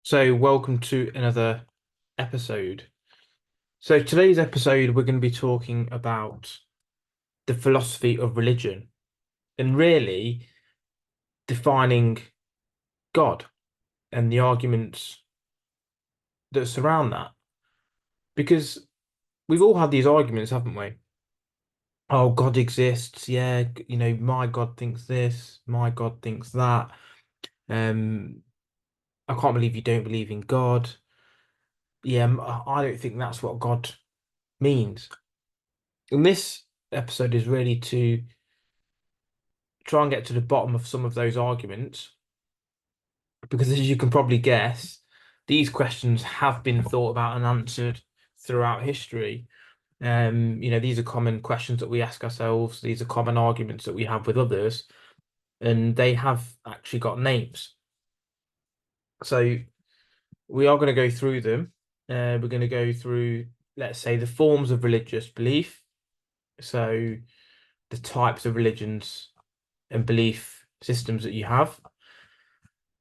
So, welcome to another episode. So, today's episode, we're going to be talking about the philosophy of religion and really defining God and the arguments that surround that. Because we've all had these arguments, haven't we? Oh, God exists. Yeah, my God thinks this, my God thinks that. Um, I can't believe you don't believe in God. Yeah, I don't think that's what God means. And this episode is really to try and get to the bottom of some of those arguments because, as you can probably guess, these questions have been thought about and answered throughout history. These are common questions that we ask ourselves. These are common arguments that we have with others, and they have actually got names. So we are going to go through them. We're going to go through, let's say, the forms of religious belief. So the types of religions and belief systems that you have.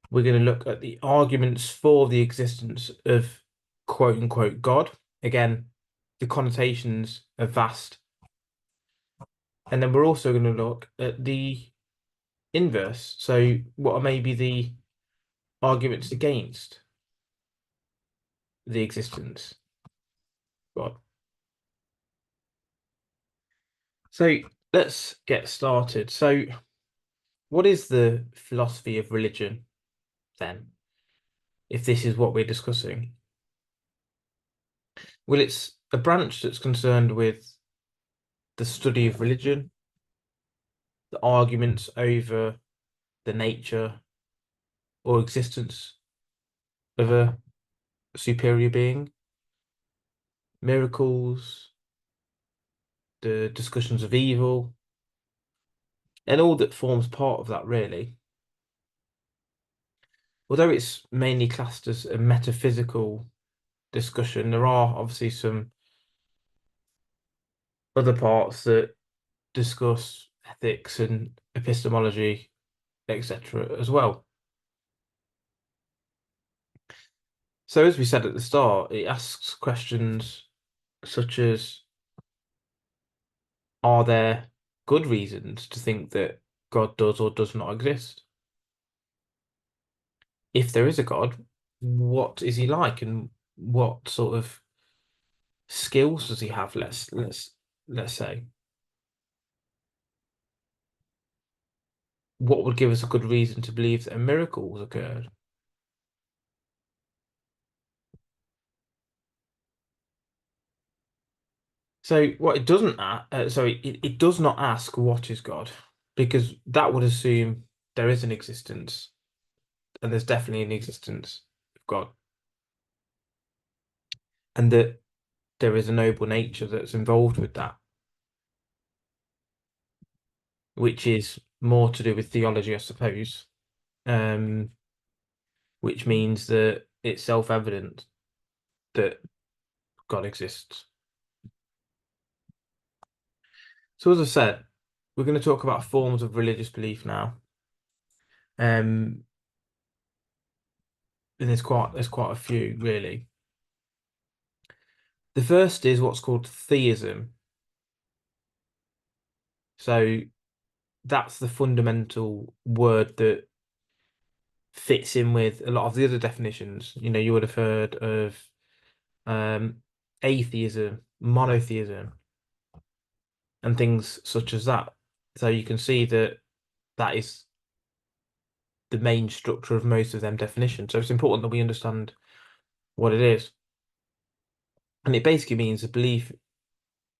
We're going to look at the arguments for the existence of quote unquote God. Again, the connotations are vast. And then we're also going to look at the inverse. So, what are maybe the arguments against the existence of God? So, let's get started. So, what is the philosophy of religion then, if this is what we're discussing? Well, it's a branch that's concerned with the study of religion, the arguments over the nature or existence of a superior being, miracles, the discussions of evil, and all that forms part of that, really. Although it's mainly classed as a metaphysical discussion, there are obviously some other parts that discuss ethics and epistemology, etc., as well. So, as we said at the start, it asks questions such as, are there good reasons to think that God does or does not exist? If there is a God, what is he like and what sort of skills does he have? Let's say. What would give us a good reason to believe that a miracle has occurred? So what it doesn't sorry, it does not ask what is God, because that would assume there is an existence, and there's definitely an existence of God, and that there is a noble nature that's involved with that, which is more to do with theology, I suppose. Um, which means that it's self-evident that God exists. So, as I said, we're going to talk about forms of religious belief now. Um, and there's quite a few, really. The first is what's called theism. So that's the fundamental word that fits in with a lot of the other definitions. You would have heard of um, atheism, monotheism, and things such as that. So you can see that that is the main structure of most of them definitions. So it's important that we understand what it is. And it basically means a belief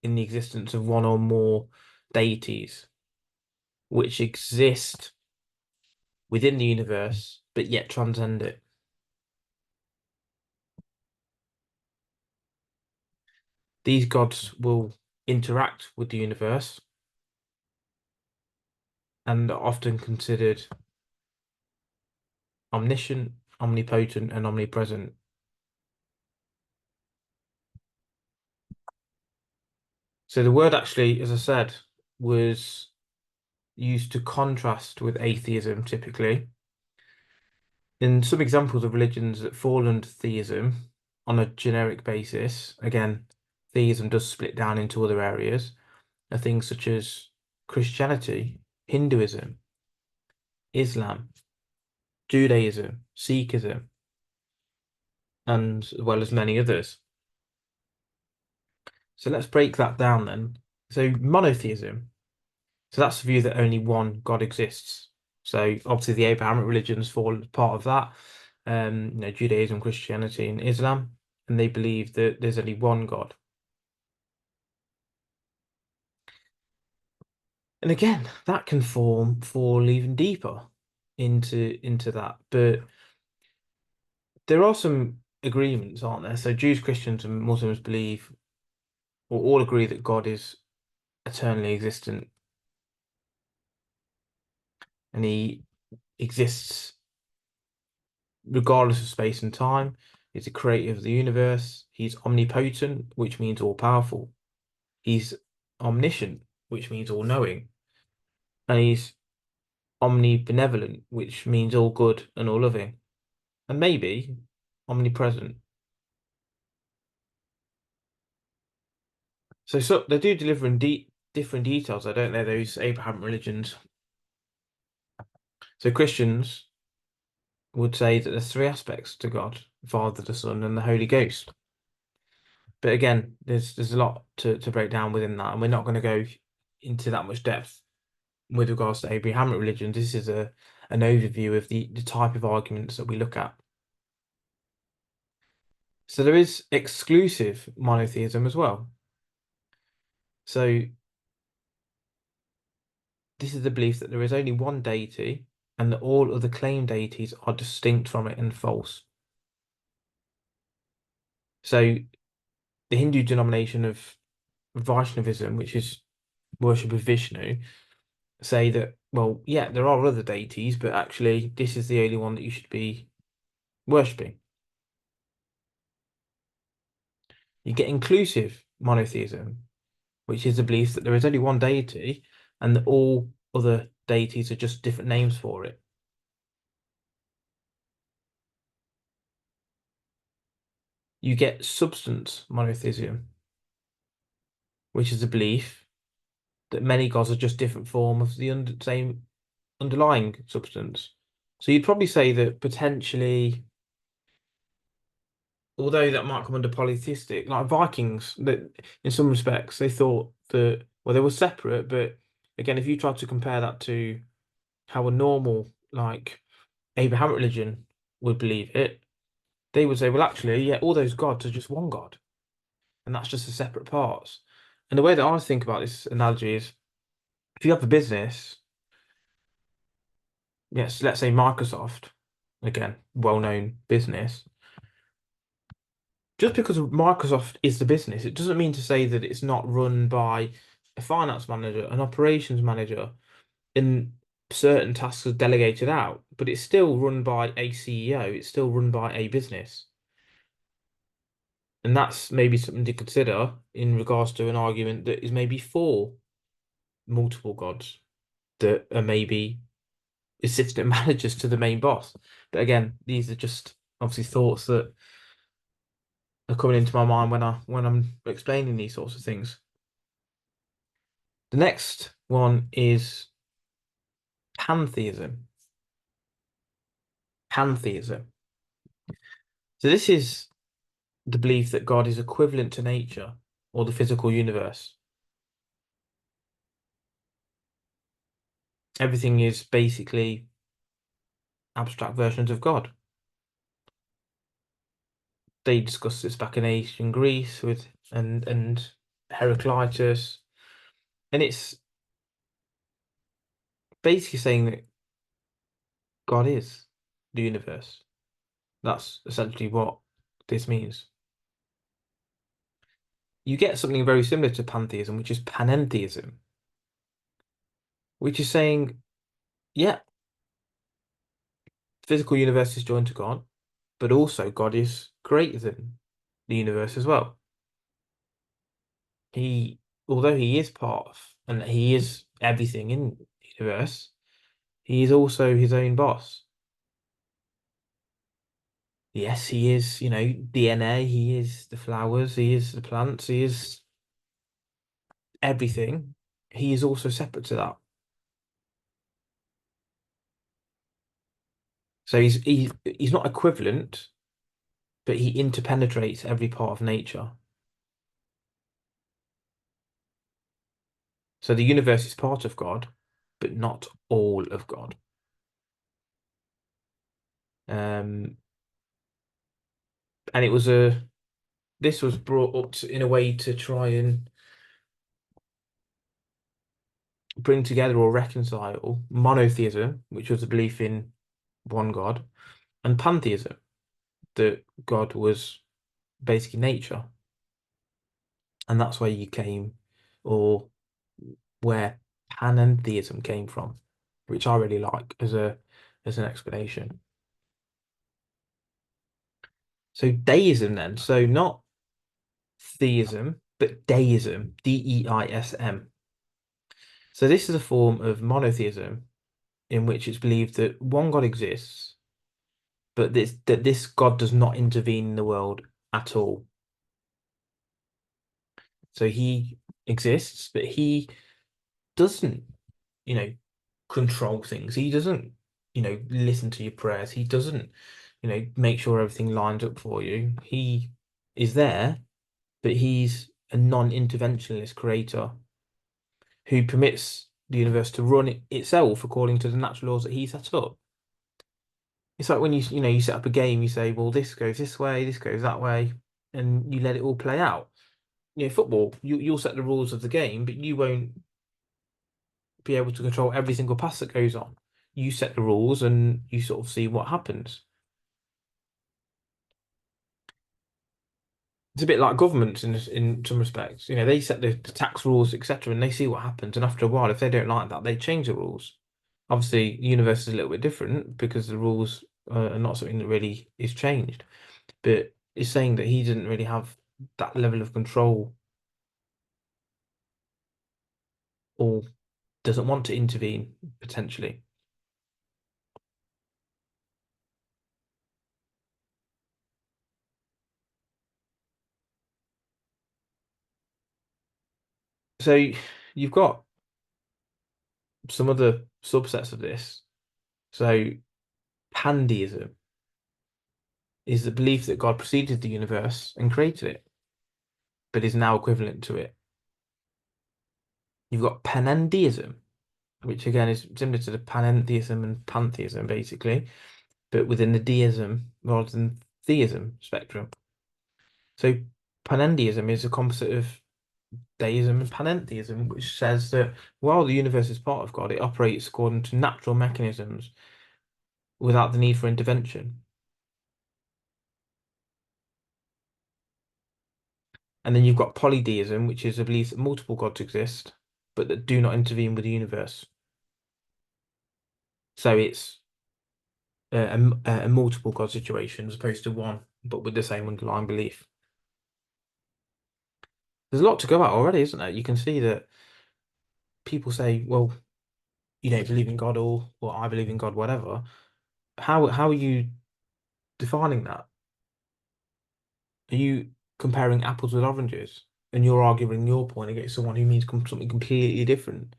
in the existence of one or more deities which exist within the universe but yet transcend it. These gods will interact with the universe and are often considered omniscient, omnipotent, and omnipresent. So the word actually, as I said, was used to contrast with atheism typically. In some examples of religions that fall under theism on a generic basis, again, theism does split down into other areas, are things such as Christianity, Hinduism, Islam, Judaism, Sikhism, and as well as many others. So let's break that down then. So monotheism. So that's the view that only one God exists. So obviously the Abrahamic religions fall as part of that. Judaism, Christianity, and Islam, and they believe that there's only one God. And again, that can fall even deeper into that. But there are some agreements, aren't there? So Jews, Christians, and Muslims believe or all agree that God is eternally existent and he exists regardless of space and time. He's the creator of the universe. He's omnipotent, which means all powerful. He's omniscient, which means all knowing. And he's omnibenevolent, which means all good and all loving. And maybe omnipresent. So they do deliver in different details. I don't know those Abraham religions. So Christians would say that there's three aspects to God: the Father, the Son, and the Holy Ghost. But again, there's a lot to break down within that, and we're not going to go into that much depth with regards to Abrahamic religion. This is an overview of the type of arguments that we look at. So there is exclusive monotheism as well. So this is the belief that there is only one deity and that all other claimed deities are distinct from it and false. So the Hindu denomination of Vaishnavism, which is worship of Vishnu, say that, well, yeah, there are other deities, but actually this is the only one that you should be worshipping. You get inclusive monotheism, which is the belief that there is only one deity and that all other deities are just different names for it. You get substance monotheism, which is a belief that many gods are just different form of the same underlying substance. So you'd probably say that potentially, although that might come under polytheistic, like Vikings, that in some respects they thought that, well, they were separate, but again, if you try to compare that to how a normal like Abrahamic religion would believe it, they would say, well, actually, yeah, all those gods are just one god, and that's just the separate parts. And the way that I think about this analogy is, if you have a business, yes, let's say Microsoft, again, well-known business, just because Microsoft is the business, it doesn't mean to say that it's not run by a finance manager, an operations manager, and certain tasks are delegated out, but it's still run by a CEO, it's still run by a business. And that's maybe something to consider in regards to an argument that is maybe for multiple gods that are maybe assistant managers to the main boss. But again, these are just obviously thoughts that are coming into my mind when I'm explaining these sorts of things. The next one is pantheism. Pantheism. So this is the belief that God is equivalent to nature or the physical universe. Everything is basically abstract versions of God. They discussed this back in ancient Greece with and Heraclitus, and it's basically saying that God is the universe. That's essentially what this means. You get something very similar to pantheism, which is panentheism, which is saying, yeah, physical universe is joined to God, but also God is greater than the universe as well. He, although he is part of, and he is everything in the universe, he is also his own boss. Yes, he is, DNA, he is the flowers, he is the plants, he is everything. He is also separate to that. So he's not equivalent, but he interpenetrates every part of nature. So the universe is part of God, but not all of God. Um, and this was brought up in a way to try and bring together or reconcile monotheism, which was a belief in one God, and pantheism, that God was basically nature. And that's where you came, or where panentheism came from, which I really like as an explanation. So deism then, so not theism, but deism, Deism. So this is a form of monotheism in which it's believed that one God exists, but this God does not intervene in the world at all. So he exists, but he doesn't, you know, control things. He doesn't, listen to your prayers. He doesn't, make sure everything lines up for you. He is there, but he's a non-interventionist creator who permits the universe to run itself according to the natural laws that he set up. It's like when you set up a game, you say, well, this goes this way, this goes that way, and you let it all play out. Football, you'll set the rules of the game, but you won't be able to control every single pass that goes on. You set the rules and you sort of see what happens. It's a bit like governments in some respects. They set the tax rules, etc., and they see what happens. And after a while, if they don't like that, they change the rules. Obviously, the universe is a little bit different because the rules are not something that really is changed. But it's saying that he didn't really have that level of control or doesn't want to intervene potentially. So you've got some other subsets of this. So pandeism is the belief that God preceded the universe and created it, but is now equivalent to it. You've got panentheism, which again is similar to the panentheism and pantheism, basically, but within the deism rather than theism spectrum. So panentheism is a composite of deism and panentheism, which says that while the universe is part of God, it operates according to natural mechanisms without the need for intervention. And then you've got polytheism, which is a belief that multiple gods exist, but that do not intervene with the universe. So it's a multiple god situation as opposed to one, but with the same underlying belief. There's a lot to go at already, isn't there? You can see that people say, well, you don't believe in God or I believe in God, whatever. How are you defining that? Are you comparing apples with oranges? And you're arguing your point against someone who means something completely different.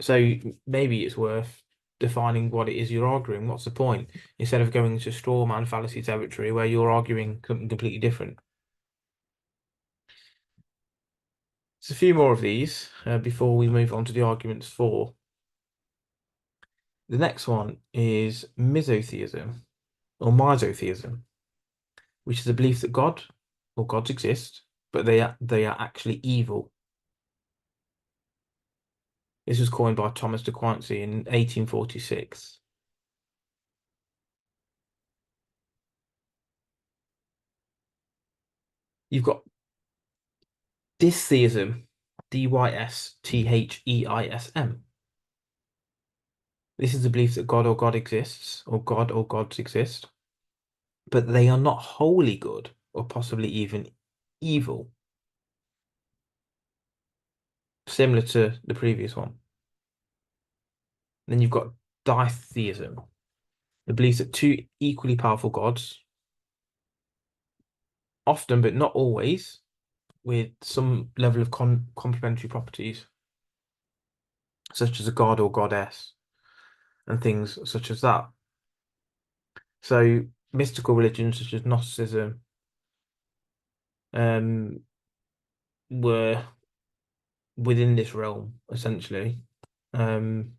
So maybe it's worth defining what it is you're arguing. What's the point? Instead of going into straw man fallacy territory where you're arguing something completely different. There's a few more of these before we move on to the arguments for. The next one is misotheism or misotheism, which is a belief that God or gods exist, but they are actually evil. This was coined by Thomas de Quincey in 1846. You've got dystheism, Dystheism. This is the belief that God or God exists, or God or gods exist, but they are not wholly good or possibly even evil, similar to the previous one. Then you've got ditheism, the belief that two equally powerful gods, often, but not always, with some level of complementary properties, such as a god or goddess, and things such as that. So mystical religions such as Gnosticism um, were within this realm, essentially. Um,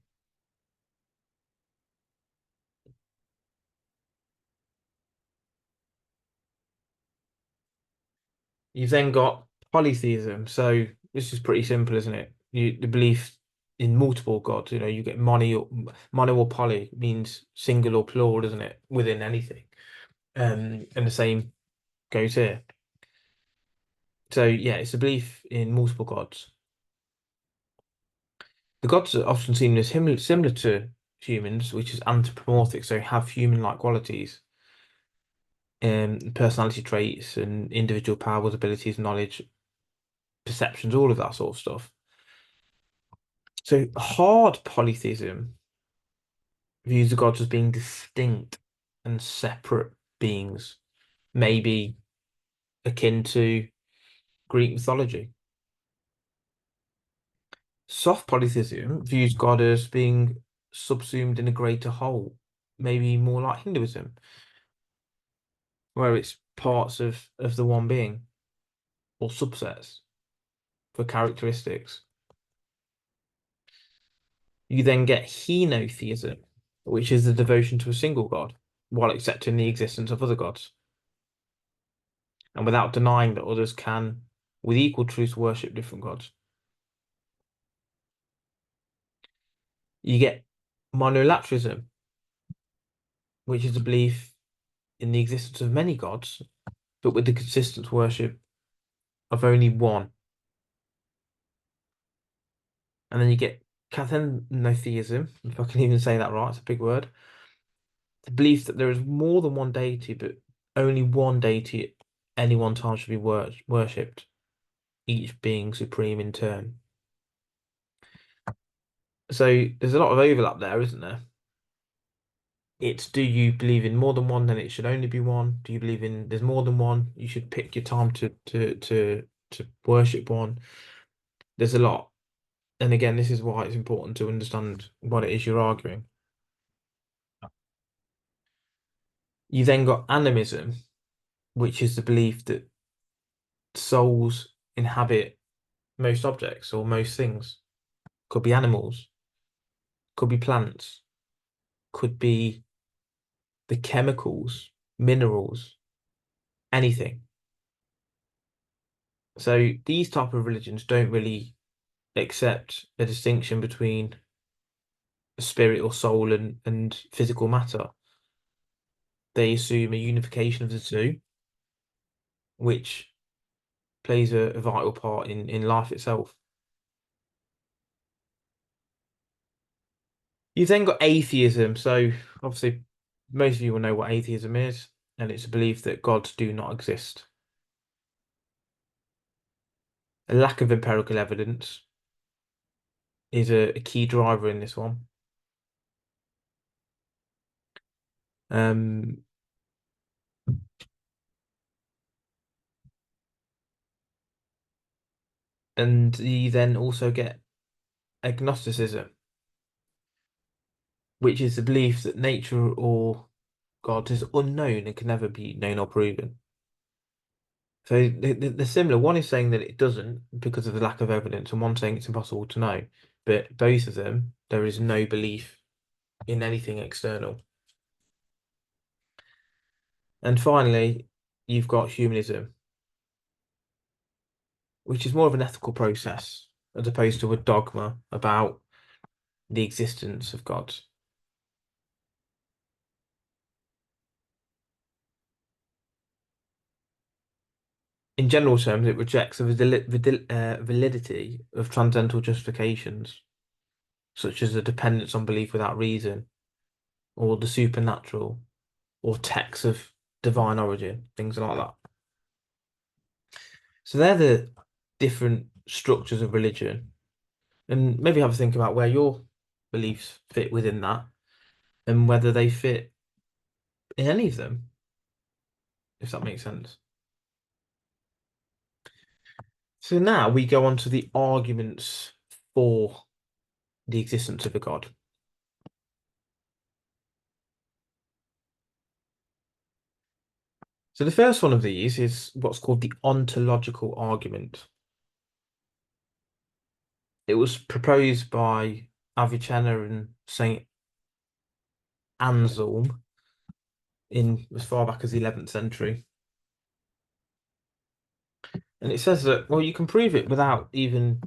you've then got polytheism. So this is pretty simple, isn't it? The belief in multiple gods. You know, you get mono or poly means single or plural, doesn't it? Within anything. And the same goes here. So yeah, it's a belief in multiple gods. The gods are often seen as similar to humans, which is anthropomorphic, so have human-like qualities, personality traits, and individual powers, abilities, knowledge, perceptions, all of that sort of stuff. So hard polytheism views the gods as being distinct and separate beings, maybe akin to Greek mythology. Soft polytheism views God as being subsumed in a greater whole, maybe more like Hinduism, where it's parts of the one being or subsets for characteristics. You then get henotheism, which is the devotion to a single god, while accepting the existence of other gods, and without denying that others can, with equal truth, worship different gods. You get monolatrism, which is a belief in the existence of many gods, but with the consistent worship of only one. And then you get cathenotheism, if I can even say that right, it's a big word. The belief that there is more than one deity, but only one deity at any one time should be worshipped, each being supreme in turn. So there's a lot of overlap there, isn't there? It's, do you believe in more than one, then it should only be one? Do you believe in there's more than one? You should pick your time to worship one. There's a lot. And again, this is why it's important to understand what it is you're arguing. You then got animism, which is the belief that souls inhabit most objects or most things. Could be animals, could be plants, could be the chemicals, minerals, anything. So these type of religions don't really accept a distinction between spirit or soul and physical matter. They assume a unification of the two, which plays a vital part in life itself. You've then got atheism. So obviously, most of you will know what atheism is, and it's a belief that gods do not exist. A lack of empirical evidence is a key driver in this one. Um, and you then also get agnosticism, which is the belief that nature or God is unknown and can never be known or proven. So they're similar. One is saying that it doesn't because of the lack of evidence, and one saying it's impossible to know. But both of them, there is no belief in anything external. And finally, you've got humanism, which is more of an ethical process as opposed to a dogma about the existence of God. In general terms, it rejects the validity of transcendental justifications, such as the dependence on belief without reason, or the supernatural, or texts of divine origin, things like that. So they're the different structures of religion, and maybe have a think about where your beliefs fit within that, and whether they fit in any of them, if that makes sense. So now we go on to the arguments for the existence of a God. So the first one of these is what's called the ontological argument. It was proposed by Avicenna and Saint Anselm in as far back as the 11th century. And it says that, well, you can prove it without even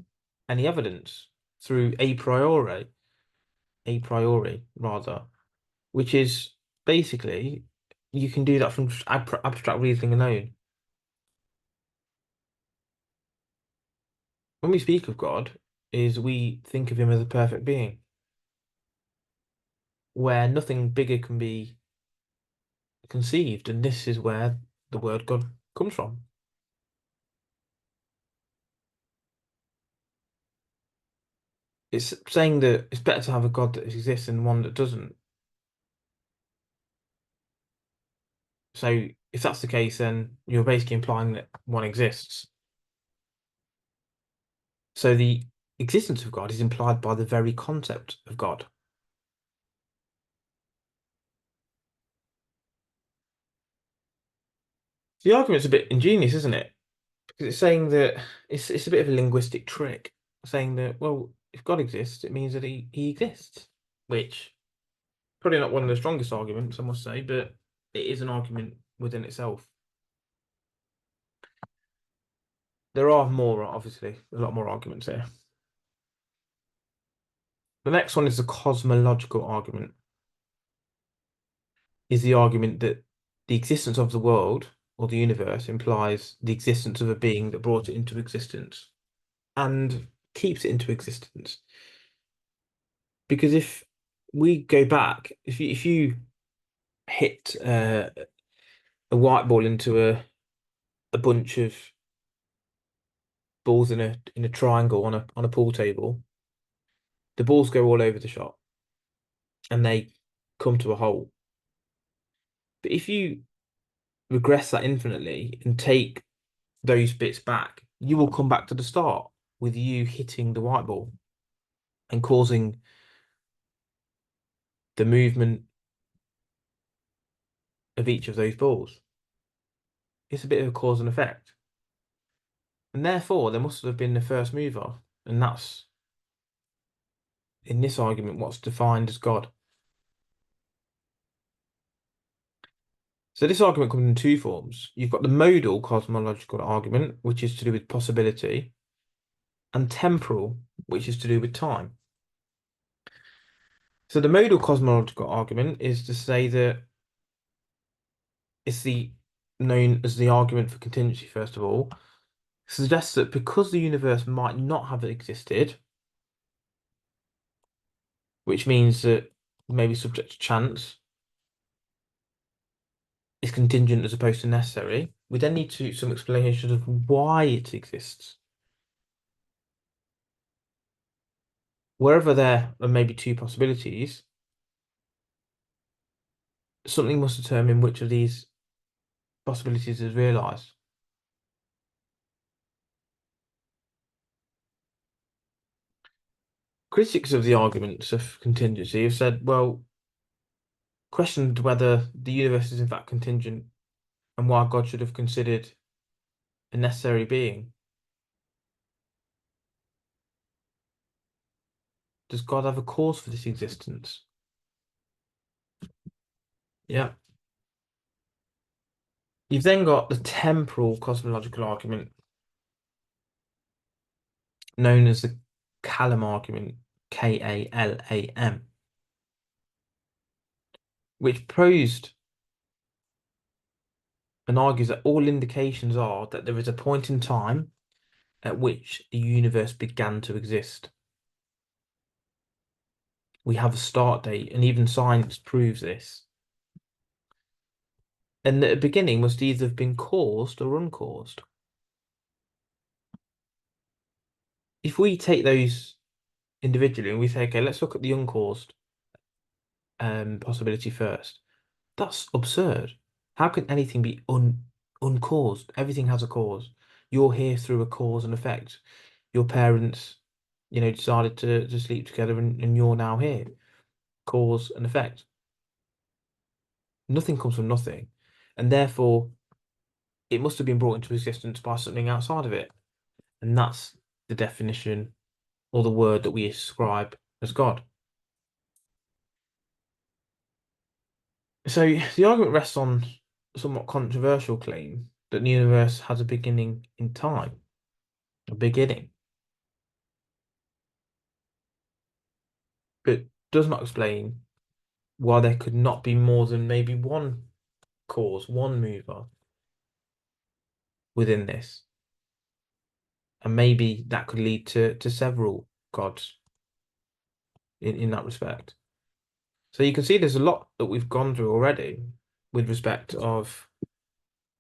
any evidence through a priori rather, which is basically you can do that from just abstract reasoning alone. When we speak of God, is we think of him as a perfect being, where nothing bigger can be conceived, and this is where the word God comes from. It's saying that it's better to have a God that exists than one that doesn't. So if that's the case, then you're basically implying that one exists. So the existence of God is implied by the very concept of God. The argument's a bit ingenious, isn't it? Because it's saying that it's a bit of a linguistic trick, saying that, well, if God exists, it means that he exists, which probably not one of the strongest arguments, I must say, but it is an argument within itself. There are more, obviously, a lot more arguments here. The next one is the cosmological argument, is the argument that the existence of the world or the universe implies the existence of a being that brought it into existence and keeps it into existence. Because if we go back, if you hit a white ball into a bunch of balls in a triangle on a pool table, the balls go all over the shop and they come to a hole. But if you regress that infinitely and take those bits back, you will come back to the start with you hitting the white ball and causing the movement of each of those balls. It's a bit of a cause and effect. And therefore, there must have been the first mover. And that's, in this argument, what's defined as God. So this argument comes in two forms. You've got the modal cosmological argument, which is to do with possibility, and temporal, which is to do with time. So the modal cosmological argument is to say that it's the known as the argument for contingency, first of all, suggests that because the universe might not have existed, which means that maybe subject to chance, is contingent as opposed to necessary, we then need to some explanation of why it exists. Wherever there are maybe two possibilities, something must determine which of these possibilities is realized. Critics of the arguments of contingency have said, well, questioned whether the universe is in fact contingent and why God should have considered a necessary being. Does God have a cause for this existence? Yeah. You've then got the temporal cosmological argument, known as the Kalam argument, Kalam, which proposed and argues that all indications are that there is a point in time at which the universe began to exist. We have a start date, and even science proves this. And that the beginning must either have been caused or uncaused. If we take those individually and we say, okay, let's look at the uncaused possibility first. That's absurd. How can anything be uncaused? Everything has a cause. You're here through a cause and effect. Your parents, decided to sleep together, and you're now here. Cause and effect. Nothing comes from nothing, and therefore it must have been brought into existence by something outside of it, and that's the definition or the word that we ascribe as God. So the argument rests on a somewhat controversial claim that the universe has a beginning in time, a beginning, but does not explain why there could not be more than maybe one cause, one mover within this. And maybe that could lead to several gods in that respect. So you can see there's a lot that we've gone through already with respect of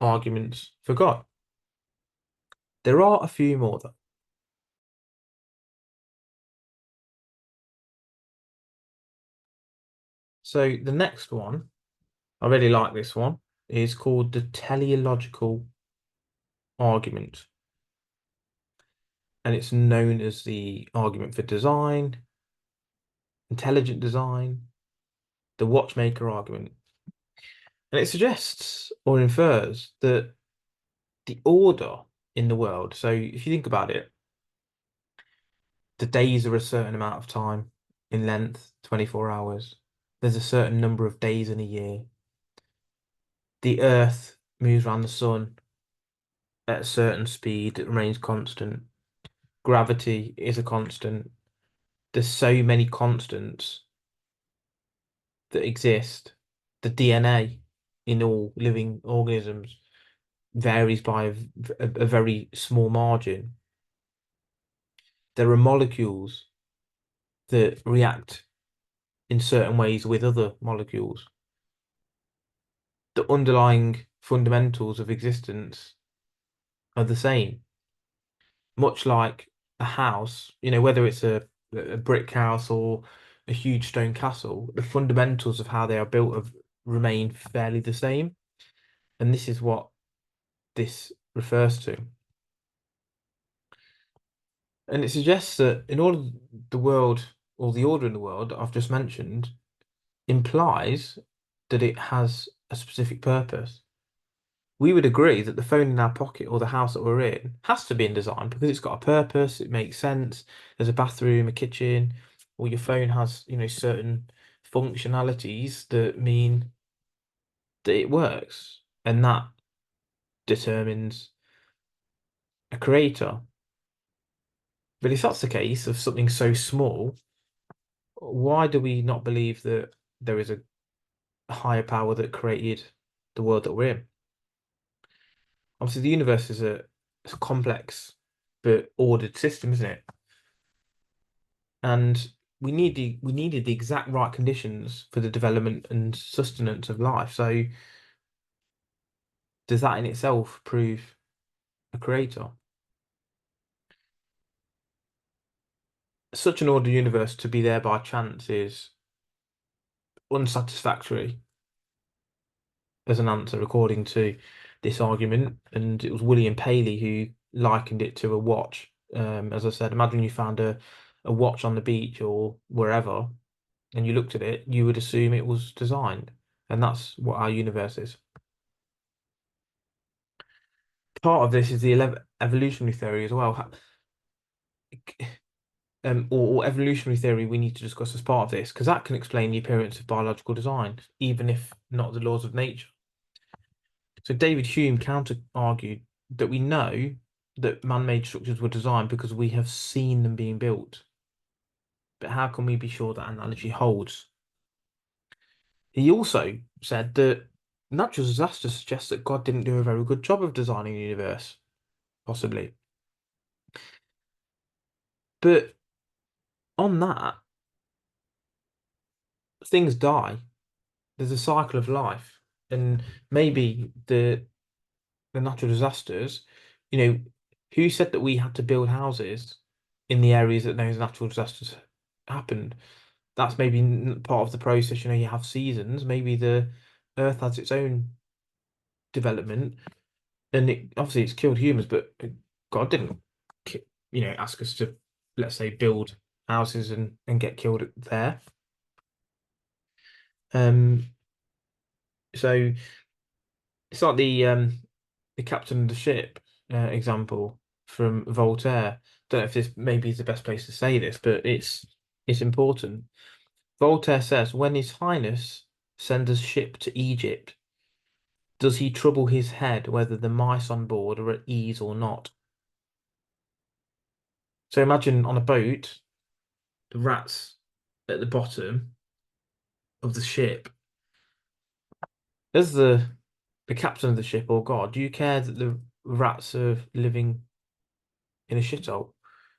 arguments for God. There are a few more though. So the next one, I really like this one, is called the teleological argument. And it's known as the argument for design, intelligent design, the watchmaker argument. And it suggests or infers that the order in the world, so if you think about it, the days are a certain amount of time in length, 24 hours. There's a certain number of days in a year. The Earth moves around the sun at a certain speed, it remains constant. Gravity is a constant. There's so many constants that exist. The DNA in all living organisms varies by a very small margin. There are molecules that react in certain ways with other molecules. The underlying fundamentals of existence are the same, much like a house, whether it's a brick house or a huge stone castle, the fundamentals of how they are built remain fairly the same. And this is what this refers to. And it suggests that in order the world or the order in the world that I've just mentioned implies that it has a specific purpose. We would agree that the phone in our pocket or the house that we're in has to be in design because it's got a purpose, it makes sense. There's a bathroom, a kitchen, or your phone has, certain functionalities that mean that it works, and that determines a creator. But if that's the case of something so small, why do we not believe that there is a higher power that created the world that we're in? Obviously, the universe is it's a complex but ordered system, isn't it? And we needed the exact right conditions for the development and sustenance of life. So does that in itself prove a creator? Such an ordered universe to be there by chance is unsatisfactory as an answer, according to this argument. And it was William Paley who likened it to a watch. As I said, imagine you found a watch on the beach or wherever, and you looked at it, you would assume it was designed. And that's what our universe is. Part of this is the evolutionary theory as well. Or evolutionary theory we need to discuss as part of this, because that can explain the appearance of biological design, even if not the laws of nature. So David Hume counter-argued that we know that man-made structures were designed because we have seen them being built. But how can we be sure that analogy holds? He also said that natural disaster suggests that God didn't do a very good job of designing the universe, possibly. But on that, things die. There's a cycle of life, and maybe the natural disasters, you know, who said that we had to build houses in the areas that those natural disasters happened? That's maybe part of the process. You have seasons. Maybe the Earth has its own development, and obviously it's killed humans, but God didn't, ask us to, let's say, build houses and get killed there. Um, so it's like the captain of the ship example from Voltaire. Don't know if this maybe is the best place to say this, but it's important. Voltaire says, "When His Highness sends a ship to Egypt, does he trouble his head whether the mice on board are at ease or not?" So imagine on a boat, the rats at the bottom of the ship. As the captain of the ship or God, do you care that the rats are living in a shithole?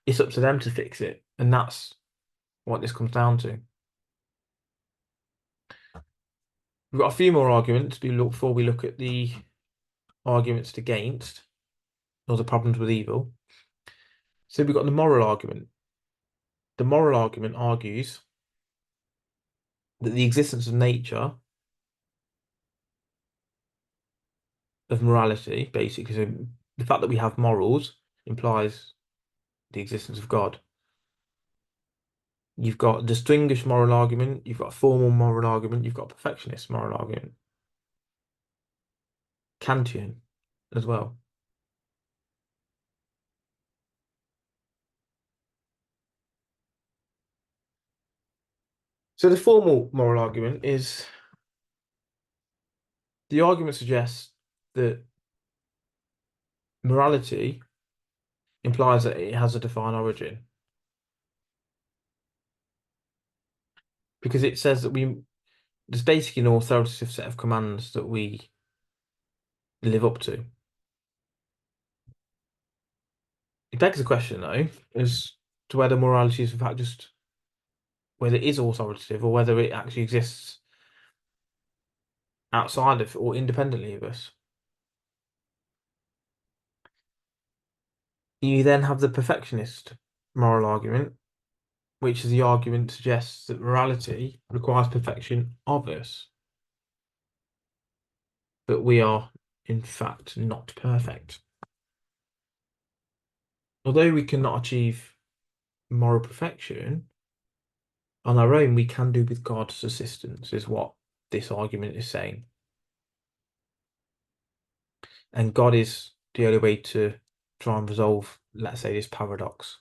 It's up to them to fix it, and that's what this comes down to. We've got a few more arguments before we look at the arguments against or the problems with evil. So we've got the moral argument. The moral argument argues that the existence of nature, of morality, basically, so the fact that we have morals implies the existence of God. You've got a distinguished moral argument, you've got a formal moral argument, you've got a perfectionist moral argument, Kantian as well. So the formal moral argument is the argument suggests that morality implies that it has a defined origin because it says that there's basically an authoritative set of commands that we live up to. It begs the question, though, as to whether morality is in fact just whether it is authoritative or whether it actually exists outside of or independently of us. You then have the perfectionist moral argument, which is the argument suggests that morality requires perfection of us, but we are in fact not perfect. Although we cannot achieve moral perfection on our own, we can do with God's assistance, is what this argument is saying. And God is the only way to try and resolve, let's say, this paradox.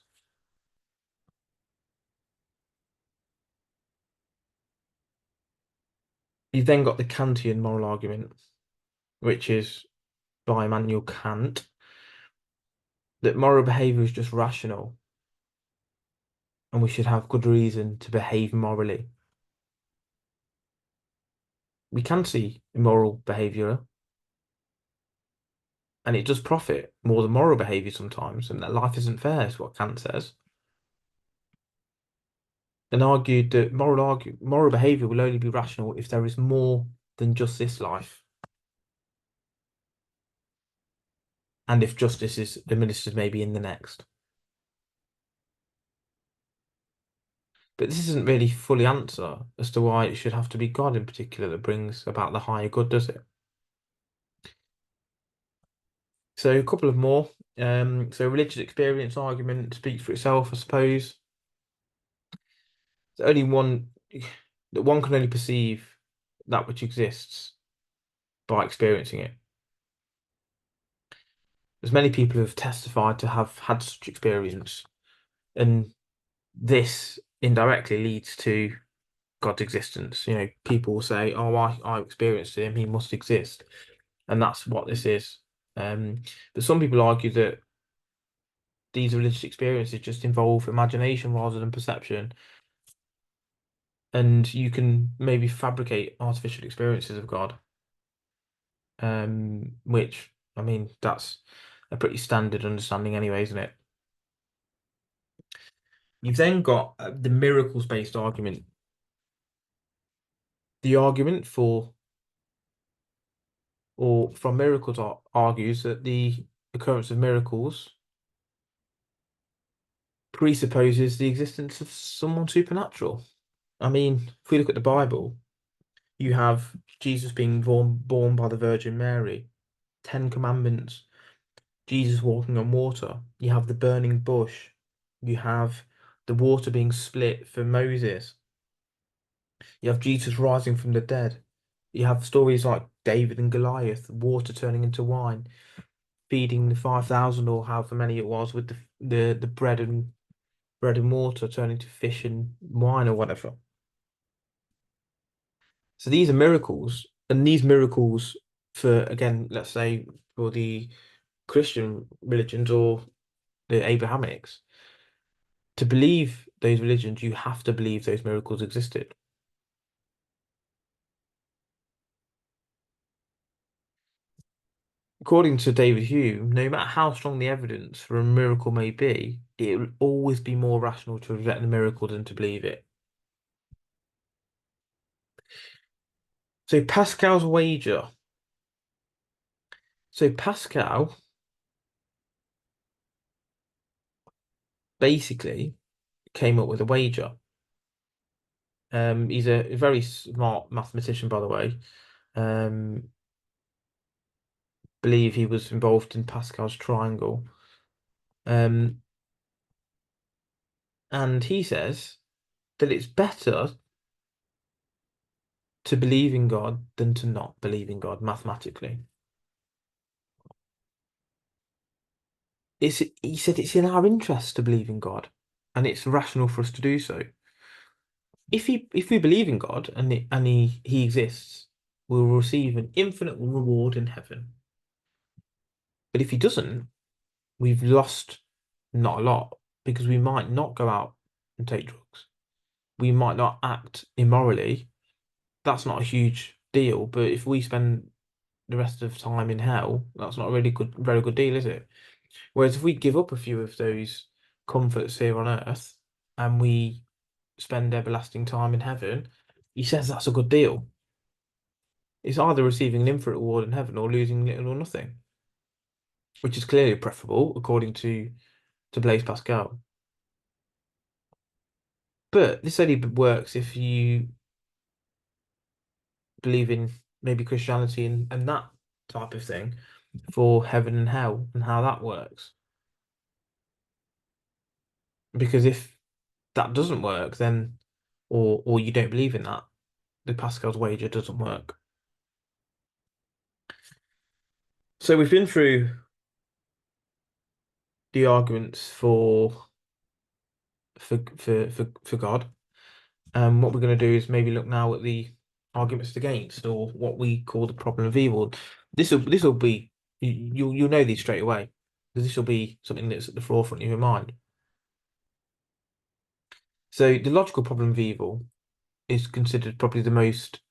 You've then got the Kantian moral argument, which is by Immanuel Kant, that moral behavior is just rational and we should have good reason to behave morally. We can see immoral behavior and it does profit more than moral behavior sometimes, and that life isn't fair, is what Kant says. And argued that moral behavior will only be rational if there is more than just this life. And if justice is administered maybe in the next. But this isn't really fully answer as to why it should have to be God in particular that brings about the higher good, does it? So a couple of more. So religious experience argument speaks for itself, I suppose. There's only one that one can only perceive that which exists by experiencing it. As many people have testified to have had such experience, and this indirectly leads to God's existence. People will say, "Oh, I experienced him; he must exist," and that's what this is. But some people argue that these religious experiences just involve imagination rather than perception, and you can maybe fabricate artificial experiences of God. Which I mean, that's a pretty standard understanding anyway, isn't it? You've then got the miracles-based argument. The argument for or from miracles argues that the occurrence of miracles presupposes the existence of someone supernatural. I mean, if we look at the Bible, you have Jesus being born by the Virgin Mary, Ten Commandments Jesus walking on water. You have the burning bush. You have the water being split for Moses. You have Jesus rising from the dead. You have stories like David and Goliath, water turning into wine, feeding the 5,000 or however many it was with the bread and water turning to fish and wine or whatever. So these are miracles, and these miracles for, again, let's say for the Christian religions or the Abrahamics, to believe those religions, you have to believe those miracles existed. According to David Hume, no matter how strong the evidence for a miracle may be, it will always be more rational to reject the miracle than to believe it. So Pascal's wager. So Pascal basically came up with a wager. He's a very smart mathematician, by the way. Um, believe he was involved in Pascal's triangle. Um, and he says that it's better to believe in God than to not believe in God mathematically. He said it's in our interest to believe in God, and it's rational for us to do so. If we believe in God and he exists, we'll receive an infinite reward in heaven. But if he doesn't, we've lost not a lot because we might not go out and take drugs. We might not act immorally. That's not a huge deal. But if we spend the rest of time in hell, that's not a really good, very good deal, is it? Whereas if we give up a few of those comforts here on earth and we spend everlasting time in heaven, he says that's a good deal. It's either receiving an infinite reward in heaven or losing little or nothing, which is clearly preferable according to Blaise Pascal. But this only works if you believe in maybe Christianity and that type of thing for heaven and hell and how that works. Because if that doesn't work, then or you don't believe in that, the Pascal's wager doesn't work. So we've been through the arguments for God. What we're going to do is maybe look now at the arguments against, or what we call the problem of evil. This will be you'll know these straight away because this will be something that's at the forefront of your mind. So the logical problem of evil is considered probably the most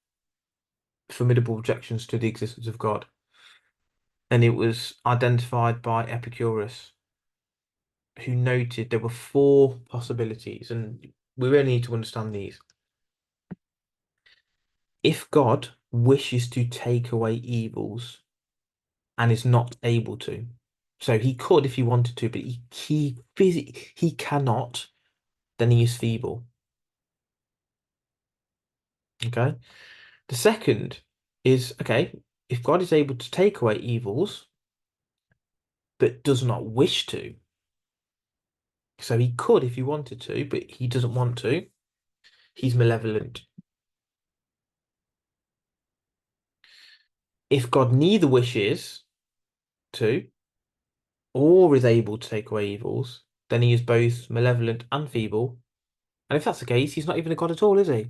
formidable objections to the existence of God, and it was identified by Epicurus, who noted there were four possibilities, and we really need to understand these. If God wishes to take away evils and is not able to, so he could if he wanted to, but he cannot, then he is feeble. Okay. The second is okay, if God is able to take away evils but does not wish to, so he could if he wanted to, but he doesn't want to, he's malevolent. If God neither wishes to or is able to take away evils, then he is both malevolent and feeble. And if that's the case, he's not even a god at all, is he?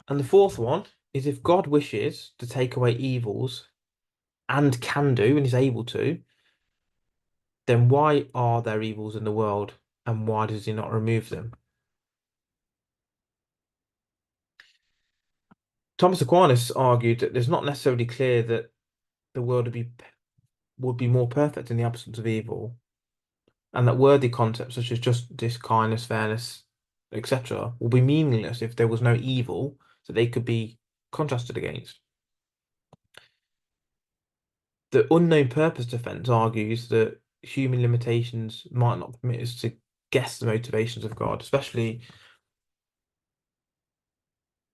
And the fourth one is if God wishes to take away evils and can do and is able to, then why are there evils in the world and why does he not remove them? Thomas Aquinas argued that it's not necessarily clear that the world would be more perfect in the absence of evil, and that worthy concepts such as justice, kindness, fairness, etc., will be meaningless if there was no evil that they could be contrasted against. The unknown purpose defense argues that human limitations might not permit us to guess the motivations of God, especially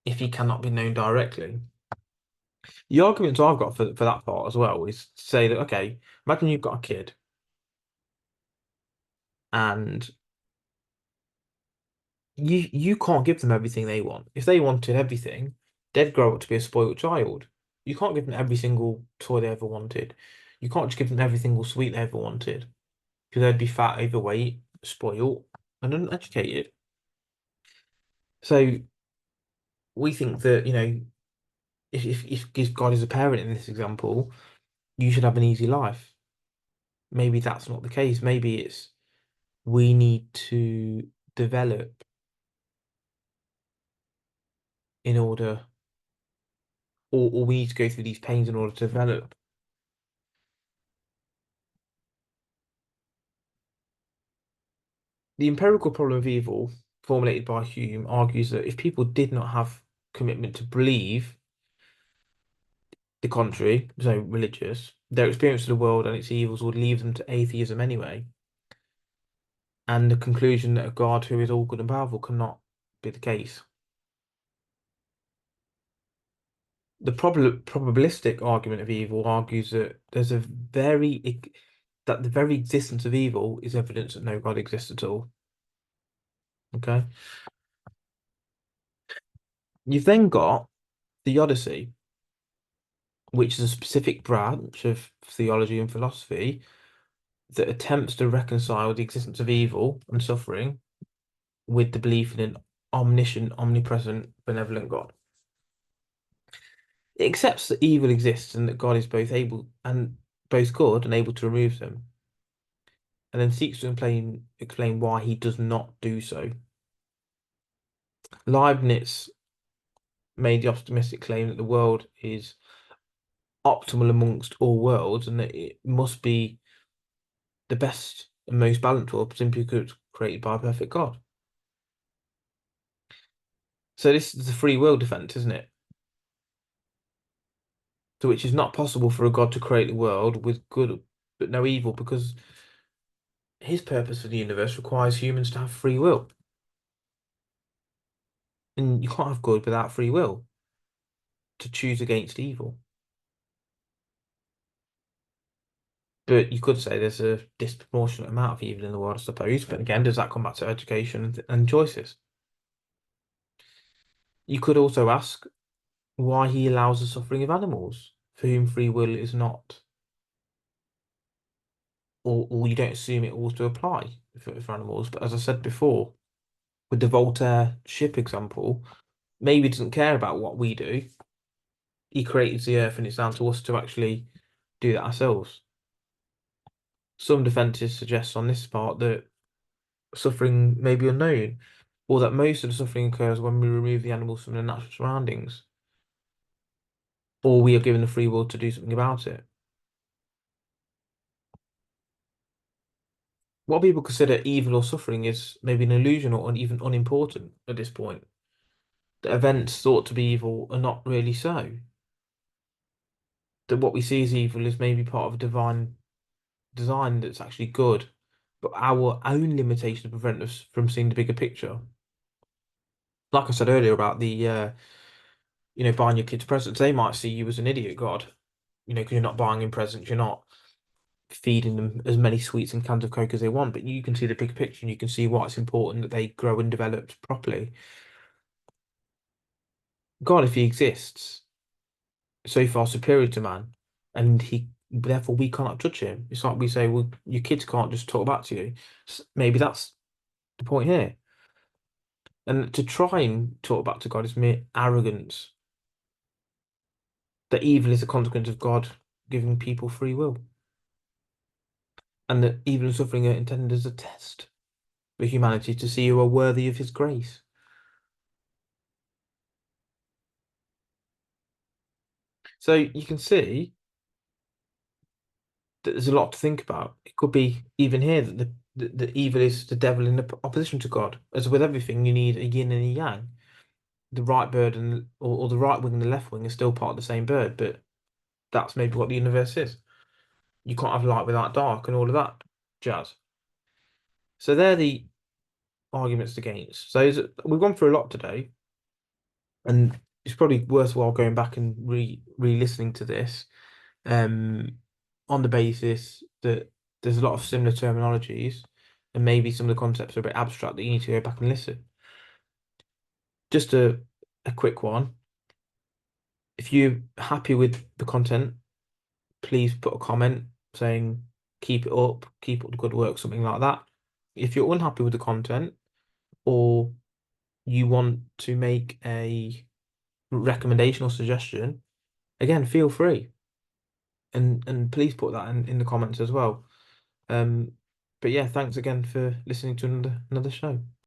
if he cannot be known directly. The arguments I've got for that part as well is to say that, okay, imagine you've got a kid and you can't give them everything they want. If they wanted everything, they'd grow up to be a spoiled child. You can't give them every single toy they ever wanted. You can't just give them every single sweet they ever wanted because they'd be fat, overweight, spoiled, and uneducated. So we think that, if God is a parent in this example, you should have an easy life. Maybe that's not the case. Maybe it's we need to develop in order, or we need to go through these pains in order to develop. The empirical problem of evil, formulated by Hume, argues that if people did not have commitment to believe the contrary, so religious, their experience of the world and its evils would leave them to atheism anyway. And the conclusion that a God who is all good and powerful cannot be the case. The probabilistic argument of evil argues that that the very existence of evil is evidence that no God exists at all. Okay. You've then got the Odyssey, which is a specific branch of theology and philosophy that attempts to reconcile the existence of evil and suffering with the belief in an omniscient, omnipresent, benevolent God. It accepts that evil exists and that God is both good and able to remove them, and then seeks to explain why he does not do so. Leibniz made the optimistic claim that the world is optimal amongst all worlds and that it must be the best and most balanced world simply because created by a perfect God. So this is the free will defense, isn't it? So which is not possible for a God to create the world with good but no evil because his purpose for the universe requires humans to have free will. And you can't have good without free will to choose against evil. But you could say there's a disproportionate amount of evil in the world, I suppose. But again, does that come back to education and choices? You could also ask why he allows the suffering of animals for whom free will is not, or you don't assume it ought to apply for animals. But as I said before, with the Voltaire ship example, maybe he doesn't care about what we do. He created the earth, and it's down to us to actually do that ourselves. Some defences suggest on this part that suffering may be unknown, or that most of the suffering occurs when we remove the animals from their natural surroundings, or we are given the free will to do something about it. What people consider evil or suffering is maybe an illusion or even unimportant at this point. The events thought to be evil are not really so. That what we see as evil is maybe part of a divine design that's actually good, but our own limitations prevent us from seeing the bigger picture. Like I said earlier about buying your kids presents, they might see you as an idiot god, because you're not buying them presents, you're not feeding them as many sweets and cans of Coke as they want, but you can see the big picture and you can see why it's important that they grow and develop properly. God, if he exists, so far superior to man, and he therefore we cannot judge him. It's like we say, well, your kids can't just talk back to you. Maybe that's the point here. And to try and talk back to God is mere arrogance. That evil is a consequence of God giving people free will, and that evil and suffering are intended as a test for humanity to see who are worthy of his grace. So you can see that there's a lot to think about. It could be even here that the evil is the devil in opposition to God. As with everything, you need a yin and a yang. The right bird or the right wing and the left wing are still part of the same bird, but that's maybe what the universe is. You can't have light without dark and all of that jazz. So they're the arguments against. So we've gone through a lot today, and it's probably worthwhile going back and re-listening to this, um, on the basis that there's a lot of similar terminologies, and maybe some of the concepts are a bit abstract that you need to go back and listen. Just a quick one. If you're happy with the content, please put a comment saying keep up the good work, something like that. If you're unhappy with the content, or you want to make a recommendation or suggestion, again, feel free, and please put that in the comments as well. Um, but yeah, thanks again for listening to another show.